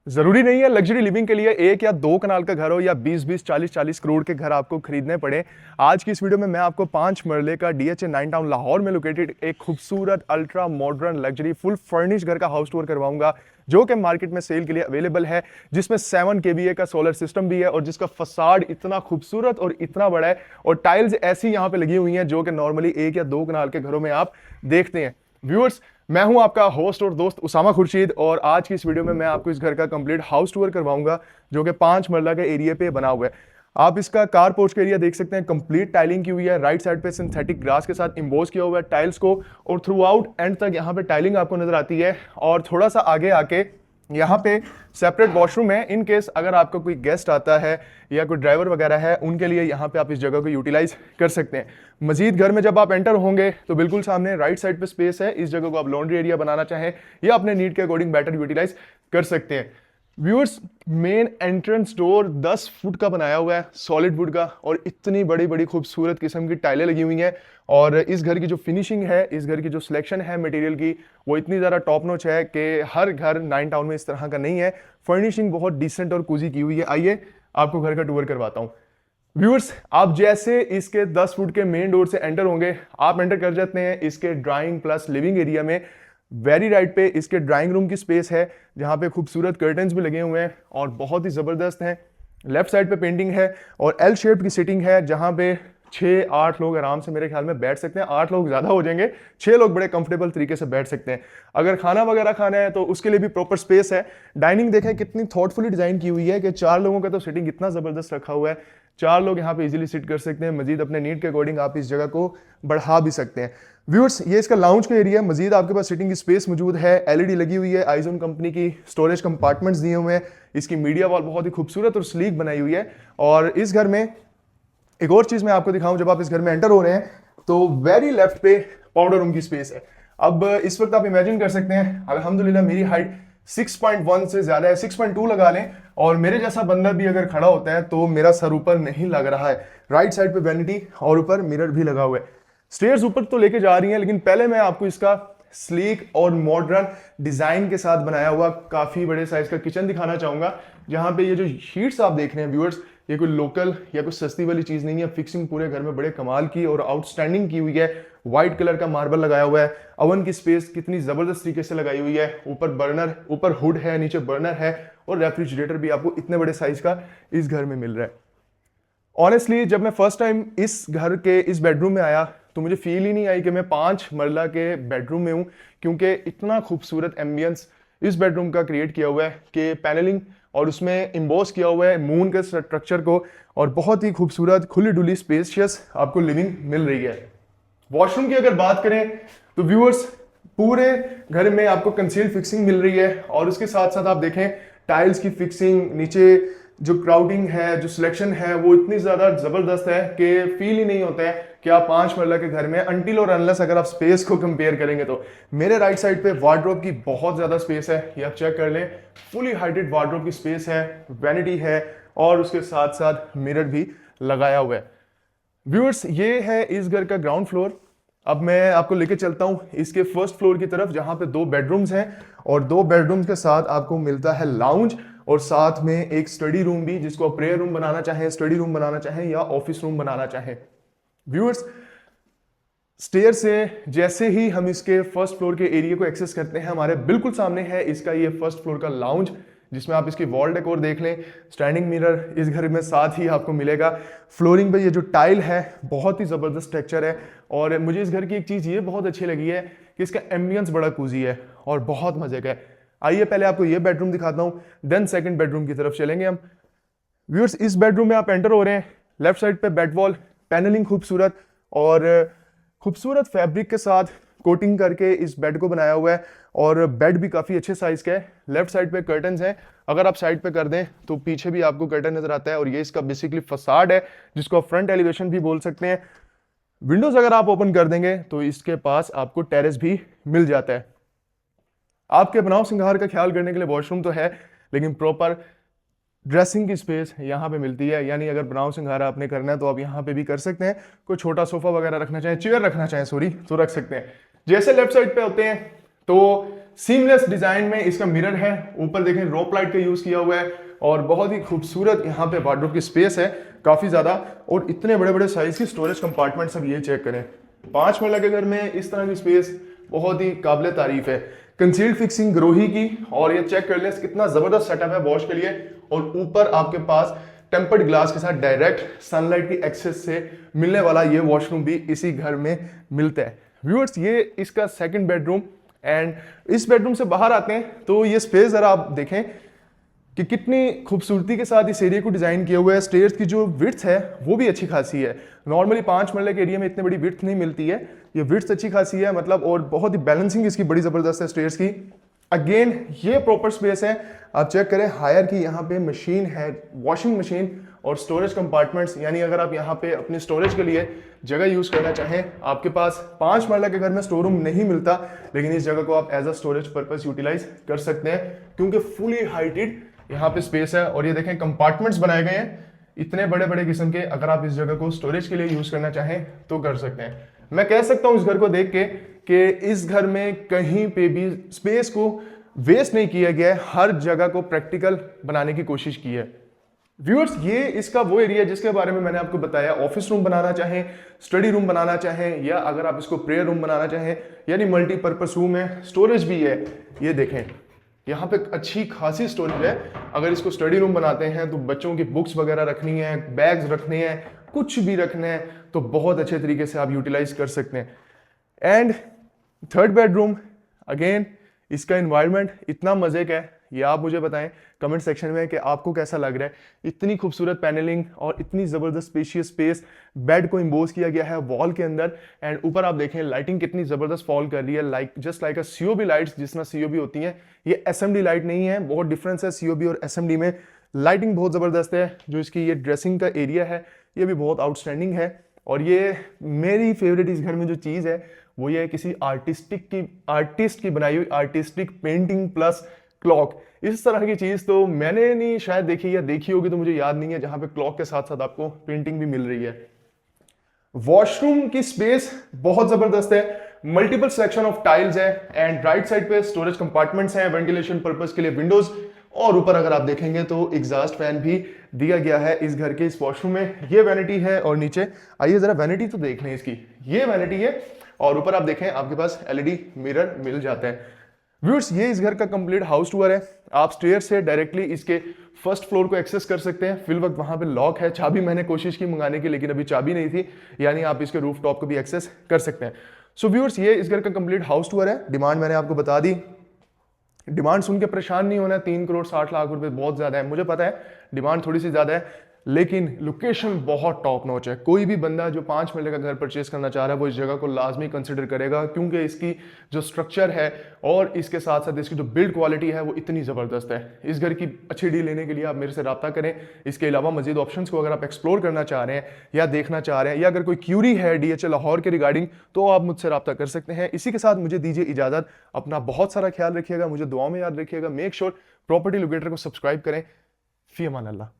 जरूरी नहीं है लग्जरी लिविंग के लिए एक या दो कनाल का घर हो या 20-20, 40-40 करोड़ के घर आपको खरीदने पड़े। आज की इस वीडियो में मैं आपको 5 मरले का DHA 9 टाउन लाहौर में लोकेटेड एक खूबसूरत ultra modern luxury full furnish घर का हाउस टूर करवाऊंगा, जो कि मार्केट में सेल के लिए अवेलेबल है, जिसमें 7 kVA का सोलर सिस्टम भी है और जिसका फसाड इतना खूबसूरत और इतना बड़ा है और टाइल्स ऐसी यहाँ पे लगी हुई हैं जो कि नॉर्मली एक या दो कनाल के घरों में आप देखते हैं। व्यूअर्स, मैं हूं आपका होस्ट और दोस्त उसामा खुर्शीद और आज की इस वीडियो में मैं आपको इस घर का कंप्लीट हाउस टूर करवाऊंगा, जो कि 5 मरला के एरिया पे बना हुआ है। आप इसका कार पोर्च का एरिया देख सकते हैं, कंप्लीट टाइलिंग की हुई है। राइट साइड पे सिंथेटिक ग्रास के साथ इम्बोज किया हुआ है टाइल्स को और थ्रू आउट एंड तक यहाँ पे टाइलिंग आपको नजर आती है। और थोड़ा सा आगे आके यहाँ पे सेपरेट वॉशरूम है, इन केस अगर आपका कोई गेस्ट आता है या कोई ड्राइवर वगैरह है उनके लिए यहाँ पे आप इस जगह को यूटिलाइज कर सकते हैं। मजीद घर में जब आप एंटर होंगे तो बिल्कुल सामने राइट साइड पे स्पेस है, इस जगह को आप लॉन्ड्री एरिया बनाना चाहें या अपने नीड के अकॉर्डिंग बेटर यूटिलाइज कर सकते हैं। Viewers, main entrance door 10 foot का बनाया हुआ है, सॉलिड वुड का, और इतनी बड़ी बड़ी खूबसूरत किस्म की टाइलें लगी हुई हैं। और इस घर की जो फिनिशिंग है, इस घर की जो सिलेक्शन है मटेरियल की, वो इतनी ज़्यादा टॉप नॉच है कि हर घर 9 टाउन में इस तरह का नहीं है। फर्निशिंग बहुत डिसेंट और कूजी की हुई है। आइए आपको घर का टूर करवाता हूँ। व्यूअर्स, आप जैसे इसके 10 फुट के मेन डोर से एंटर होंगे, आप एंटर कर जाते हैं इसके ड्राइंग प्लस लिविंग एरिया में। वेरी राइट पे इसके ड्राइंग रूम की स्पेस है, जहाँ पे खूबसूरत कर्टन्स भी लगे हुए हैं और बहुत ही ज़बरदस्त हैं। लेफ्ट साइड पे पेंटिंग है और एल शेप की सिटिंग है, जहाँ पे 6-8 लोग आराम से मेरे ख्याल में बैठ सकते हैं। 8 लोग ज़्यादा हो जाएंगे, 6 लोग बड़े कंफर्टेबल तरीके से बैठ सकते हैं। अगर खाना वगैरह खाना है तो उसके लिए भी प्रॉपर स्पेस है। डाइनिंग देखें कितनी थॉटफुली डिज़ाइन की हुई है कि 4 लोगों का तो सिटिंग इतना ज़बरदस्त रखा हुआ है, 4 लोग यहाँ पे इजीली सिट कर सकते हैं। मजीद अपने नीड के अकॉर्डिंग आप इस जगह को बढ़ा भी सकते हैं। व्यूअर्स, ये इसका लाउंज का एरिया है। मजीद आपके पास सिटिंग की स्पेस मौजूद है, एलईडी लगी हुई है, आइजोन कंपनी की स्टोरेज कंपार्टमेंट्स दिए हुए हैं। इसकी मीडिया वॉल बहुत ही खूबसूरत और स्लीक बनाई हुई है। और इस घर में एक और चीज मैं आपको दिखाऊं, जब आप इस घर में एंटर हो रहे हैं तो वेरी लेफ्ट पे पाउडर रूम की स्पेस है। अब इस वक्त आप इमेजिन कर सकते हैं, अल्हम्दुलिल्लाह मेरी हाइट 6.1 से ज्यादा है, 6.2 लगा लें, और मेरे जैसा बंदा भी अगर खड़ा होता है तो मेरा सर ऊपर नहीं लग रहा है। राइट साइड पे वैनिटी और ऊपर मिरर भी लगा हुआ है। स्टेयर्स ऊपर तो लेके जा रही हैं, लेकिन पहले मैं आपको इसका स्लीक और मॉडर्न डिजाइन के साथ बनाया हुआ काफी बड़े साइज का किचन दिखाना चाहूंगा, जहां पे ये जो शीट्स आप देख रहे हैं व्यूअर्स, ये कोई लोकल या कोई सस्ती वाली चीज नहीं है। फिक्सिंग पूरे घर में बड़े कमाल की और आउटस्टैंडिंग की हुई है। व्हाइट कलर का मार्बल लगाया हुआ है। ओवन की स्पेस कितनी जबरदस्त तरीके से लगाई हुई है। ऊपर बर्नर, ऊपर हुड है, नीचे बर्नर है, और रेफ्रिजरेटर भी आपको इतने बड़े साइज का इस घर में मिल रहा है। ऑनेस्टली जब मैं फर्स्ट टाइम इस घर के इस बेडरूम में आया तो मुझे फील ही नहीं आई कि मैं 5 मरला के बेडरूम में हूं, क्योंकि इतना खूबसूरत एम्बियंस इस बेडरूम का क्रिएट किया हुआ है कि पैनलिंग और उसमें इम्बोस किया हुआ है मून के स्ट्रक्चर को, और बहुत ही खूबसूरत खुली डुली स्पेशियस आपको लिविंग मिल रही है। वॉशरूम की अगर बात करें तो व्यूअर्स, पूरे घर में आपको कंसील्ड फिक्सिंग मिल रही है, और उसके साथ साथ आप देखें टाइल्स की फिक्सिंग, नीचे जो क्राउडिंग है, जो सिलेक्शन है, वो इतनी ज्यादा जबरदस्त है कि फील ही नहीं होता है कि आप 5 मरला के घर में, अनटिल और अनलेस अगर आप स्पेस को कंपेयर करेंगे तो। मेरे राइट साइड पे वार्डरोब की बहुत ज्यादा स्पेस है, ये आप चेक कर लें, फुली हाइटेड वार्डरोब की स्पेस है, वैनिटी है, और उसके साथ साथ मिरर भी लगाया हुआ है। व्यूअर्स, ये है इस घर का ग्राउंड फ्लोर। अब मैं आपको लेके चलता हूं इसके फर्स्ट फ्लोर की तरफ, जहां पे 2 बेडरूम्स हैं, और 2 बेडरूम्स के साथ आपको मिलता है लाउंज और साथ में एक स्टडी रूम भी, जिसको आप प्रेयर रूम बनाना चाहें, स्टडी रूम बनाना चाहें या ऑफिस रूम बनाना चाहें। व्यूअर्स, स्टेयर से जैसे ही हम इसके फर्स्ट फ्लोर के एरिया को एक्सेस करते हैं, हमारे बिल्कुल सामने है इसका ये फर्स्ट फ्लोर का लाउंज, जिसमें आप इसकी वॉल डेकोर देख लें। स्टैंडिंग मिरर इस घर में साथ ही आपको मिलेगा। फ्लोरिंग पे ये जो टाइल है बहुत ही ज़बरदस्त टेक्सचर है, और मुझे इस घर की एक चीज़ ये बहुत अच्छी लगी है कि इसका एम्बियंस बड़ा कूजी है और बहुत मजे का है। आइए पहले आपको ये बेडरूम दिखाता हूँ, देन सेकंड बेडरूम की तरफ चलेंगे हम। व्यूअर्स, इस बेडरूम में आप एंटर हो रहे हैं, लेफ्ट साइड पे बेड वॉल, पैनलिंग खूबसूरत और खूबसूरत फैब्रिक के साथ कोटिंग करके इस बेड को बनाया हुआ है, और बेड भी काफ़ी अच्छे साइज का है। लेफ्ट साइड पे कर्टन्स हैं, अगर आप साइड पे कर दें तो पीछे भी आपको कर्टन नजर आता है, और ये इसका बेसिकली फसाड है, जिसको आप फ्रंट एलिवेशन भी बोल सकते हैं। विंडोज अगर आप ओपन कर देंगे तो इसके पास आपको टेरेस भी मिल जाता है। आपके बनाव सिंगार का ख्याल करने के लिए वॉशरूम तो है, लेकिन प्रॉपर ड्रेसिंग की स्पेस यहाँ पे मिलती है। यानी अगर बनाव सिंगारा आपने करना है तो आप यहाँ पे भी कर सकते हैं। कोई छोटा सोफा वगैरह रखना चाहें, चेयर रखना चाहें सॉरी, तो रख सकते हैं। जैसे लेफ्ट साइड पे होते हैं तो सीमलेस डिजाइन में इसका मिरर है, ऊपर देखें रोप लाइट का यूज किया हुआ है और बहुत ही खूबसूरत यहाँ पे वार्डरोब की स्पेस है काफी ज्यादा, और इतने बड़े बड़े साइज की स्टोरेज कंपार्टमेंट सब ये चेक करें। 5 महला के घर में इस तरह की स्पेस बहुत ही काबिल तारीफ है। कंसील्ड फिक्सिंग ग्रोही की, और ये चेक कर ले कितना जबरदस्त सेटअप है वॉश के लिए, और ऊपर आपके पास टेम्पर्ड ग्लास के साथ डायरेक्ट सनलाइट की एक्सेस से मिलने वाला ये वॉशरूम भी इसी घर में मिलता है। व्यूअर्स, ये इसका सेकंड बेडरूम, एंड इस बेडरूम से बाहर आते हैं तो ये स्पेस जरा आप देखें कि कितनी खूबसूरती के साथ इस एरिया को डिजाइन किया हुआ है। स्टेयर्स की जो विड्थ है वो भी अच्छी खासी है। नॉर्मली 5 महले के एरिया में इतनी बड़ी विड्थ नहीं मिलती है, ये विड्थ अच्छी खासी है मतलब, और बहुत ही बैलेंसिंग इसकी बड़ी जबरदस्त है स्टेयर्स की। अगेन ये प्रॉपर स्पेस है, आप चेक करें हायर की यहाँ पे मशीन है, वॉशिंग मशीन और स्टोरेज कंपार्टमेंट्स, यानी अगर आप यहाँ पे अपनी स्टोरेज के लिए जगह यूज करना चाहें, आपके पास 5 महला के घर में स्टोर रूम नहीं मिलता, लेकिन इस जगह को आप as a storage purpose utilize कर सकते हैं क्योंकि फुली हाइटेड यहाँ पे स्पेस है। और ये देखें कंपार्टमेंट्स बनाए गए हैं इतने बड़े बड़े किस्म के, अगर आप इस जगह को स्टोरेज के लिए यूज करना चाहें तो कर सकते हैं। मैं कह सकता हूं इस घर को देख के कि इस घर में कहीं पे भी स्पेस को वेस्ट नहीं किया गया है, हर जगह को प्रैक्टिकल बनाने की कोशिश की है। व्यूअर्स, ये इसका वो एरिया है जिसके बारे में मैंने आपको बताया। ऑफिस रूम बनाना चाहें, स्टडी रूम बनाना चाहें, या अगर आप इसको प्रेयर रूम बनाना चाहें, यानी मल्टीपर्पस रूम है, स्टोरेज भी है। ये देखें यहाँ पे अच्छी खासी स्टोरेज है। अगर इसको स्टडी रूम बनाते हैं तो बच्चों की बुक्स वगैरह रखनी है, बैग्स रखने हैं, कुछ भी रखने हैं तो बहुत अच्छे तरीके से आप यूटिलाइज कर सकते हैं। एंड थर्ड बेडरूम, अगेन इसका एनवायरनमेंट इतना मजे का है, ये आप मुझे बताएं कमेंट सेक्शन में कि आपको कैसा लग रहा है। इतनी खूबसूरत पैनलिंग और इतनी जबरदस्त स्पेशियस स्पेस, बेड को इम्बोज किया गया है वॉल के अंदर, एंड ऊपर आप देखें लाइटिंग कितनी जबरदस्त फॉल कर रही है, लाइक जस्ट लाइक अ सीओबी लाइट्स, जिस तरह सीओबी होती हैं। ये एसएमडी लाइट नहीं है, बहुत डिफरेंस है सीओबी और एसएमडी में। लाइटिंग बहुत जबरदस्त है। जो इसकी ये ड्रेसिंग का एरिया है ये भी बहुत आउटस्टैंडिंग है। और ये मेरी फेवरेट इस घर में जो चीज़ है वो ये है किसी आर्टिस्ट की बनाई हुई आर्टिस्टिक पेंटिंग प्लस क्लॉक। इस तरह की चीज तो मैंने नहीं शायद देखी, या देखी होगी तो मुझे याद नहीं है, जहां पे क्लॉक के साथ साथ आपको पेंटिंग भी मिल रही है। वॉशरूम की स्पेस बहुत जबरदस्त है, मल्टीपल सिलेक्शन ऑफ टाइल्स है, एंड राइट साइड पे स्टोरेज कंपार्टमेंट्स हैं वेंटिलेशन पर्पस के लिए, विंडोज, और ऊपर अगर आप देखेंगे तो एग्जॉस्ट फैन भी दिया गया है इस घर के इस वॉशरूम में। ये वैनिटी है, और नीचे आइए जरा वैनिटी तो देख लें इसकी, ये वैनिटी है, और ऊपर आप देखें आपके पास एलईडी मिरर मिल जाता है। व्यूअर्स, ये इस घर का कंप्लीट हाउस टूर है। आप स्टेयर से डायरेक्टली इसके फर्स्ट फ्लोर को एक्सेस कर सकते हैं। फिल वक्त वहां पे लॉक है, चाबी मैंने कोशिश की मंगाने की लेकिन अभी चाबी नहीं थी, यानी आप इसके रूफ टॉप को भी एक्सेस कर सकते हैं। सो व्यूअर्स, ये इस घर का कंप्लीट हाउस टूर है। डिमांड मैंने आपको बता दी, डिमांड सुन के परेशान नहीं होना है। 3 करोड़ 60 लाख रुपए बहुत ज्यादा है, मुझे पता है डिमांड थोड़ी सी ज्यादा है, लेकिन लोकेशन बहुत टॉप नॉच है। कोई भी बंदा जो 5 महले का घर परचेज करना चाह रहा है वो इस जगह को लाजमी कंसिडर करेगा, क्योंकि इसकी जो स्ट्रक्चर है और इसके साथ साथ इसकी जो बिल्ड क्वालिटी है वो इतनी ज़बरदस्त है। इस घर की अच्छी डील लेने के लिए आप मेरे से रब्ता करें। इसके अलावा मजीद ऑप्शंस को अगर आप एक्सप्लोर करना चाह रहे हैं या देखना चाह रहे हैं, या अगर कोई क्यूरी है DHA लाहौर के रिगार्डिंग, तो आप मुझसे रब्ता कर सकते हैं। इसी के साथ मुझे दीजिए इजाज़त। अपना बहुत सारा ख्याल रखिएगा, मुझे दुआओं में याद रखिएगा। मेक श्योर प्रॉपर्टी लोकेटर को सब्सक्राइब करें। फी अमान अल्लाह।